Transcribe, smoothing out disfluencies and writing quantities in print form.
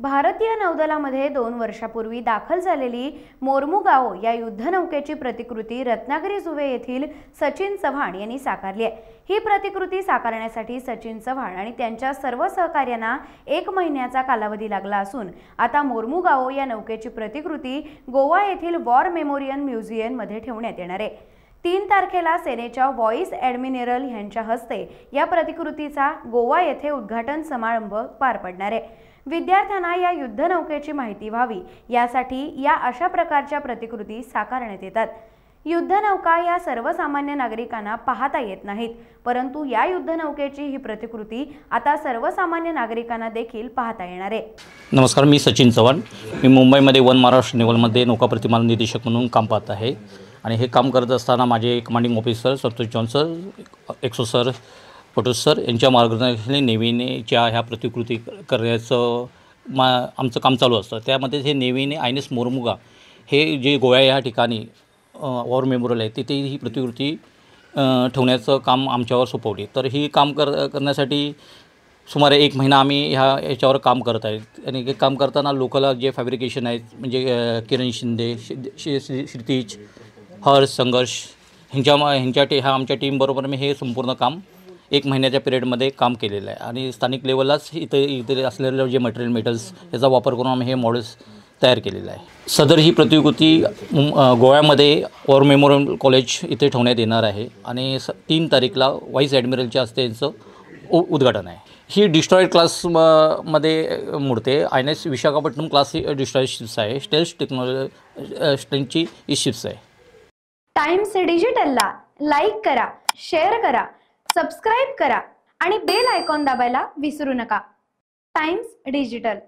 भारतीय नौदलामध्ये 2 वर्षापूर्वी दाखल झालेली मोर्मुगाओ या युद्धनौकेची प्रतिकृती रत्नागिरी जुवे येथील सचिन चव्हाण यांनी साकारली आहे। ही प्रतिकृती साकारण्यासाठी सचिन चव्हाण आणि त्यांच्या सर्व सहकार्यांना 1 महिन्याचा कालावधी लागला असून आता मोर्मुगाओ या नौकेची प्रतिकृती गोवा येथील वॉर मेमोरियल म्युझियम मध्ये ठेवण्यात येणार आहे। 3 तारखेला सेनेच्या व्हाईस ॲडमिरल यांच्या हस्ते या प्रतिकृतीचा गोवा येथे उद्घाटन समारंभ पार पडणार आहे। विद्यार्थ्यांना या युद्धनौकेची माहिती व्हावी यासाठी या अशा प्रकारच्या प्रतिकृती साकारण्यात येतात। युद्धनौका या सर्वसामान्य नागरिकांना पाहता येत नाहीत, परंतु या युद्धनौकेची ही प्रतिकृती आता सर्वसामान्य नागरिकांना देखील पाहता येणार आहे। नमस्कार, मी सचिन चव्हाण। मी मुंबईमध्ये वन महाराष्ट्र नेव्हलमध्ये नौका प्रतिमान निदेशक म्हणून काम पाहत आहे आणि हे काम करत असताना माझे commanding officer Santosh John sir, एक्सो सर, पटोस सर यांच्या मार्गदर्शनाखाली नेव्हीनेच्या ह्या प्रतिकृती करण्याचं आमचं काम चालू असतं। त्यामध्ये हे नेव्हीने INS मोर्मुगा हे जे गोवा या ठिकाणी वॉर मेमोरियल आहे तिथे ही प्रतिकृती ठेवण्याचं काम आमच्यावर सोपवली। तर ही काम करण्यासाठी सुमारे 1 महिना आम्ही याच्यावर काम करत आहेत आणि हे काम करताना लोकल जे फॅब्रिकेशन आहेत म्हणजे किरण शिंदे, क्षितिज, हर्ष, संघर्ष ह्या आमच्या टीमबरोबर मी हे संपूर्ण काम 1 महिन्याच्या पिरियडमध्ये काम केलेलं आहे आणि स्थानिक लेवललाच इथे असलेलं जे मटेरियल मेटल्स याचा वापर करून आम्ही हे मॉडेल्स तयार केलेलं आहे। सदर ही प्रतिकृती गोव्यामध्ये वॉर मेमोरियल कॉलेज इथे ठेवण्यात येणार आहे आणि 3 तारीखला व्हाईस ॲडमिरलच्या हस्ते यांचं उद्घाटन आहे। ही डिस्ट्रॉयर क्लास मध्ये मोडते। INS विशाखापट्टणम क्लास ही डिस्ट्रॉयर शिप्स आहे। स्टेल्थ टेक्नॉलॉजी स्ट्रेंथची ही शिप्स आहे। टाइम्स डिजिटलला लाईक करा, शेअर करा, सबस्क्राइब करा आणि बेल आयकॉन दाबायला विसरू नका। Times digital.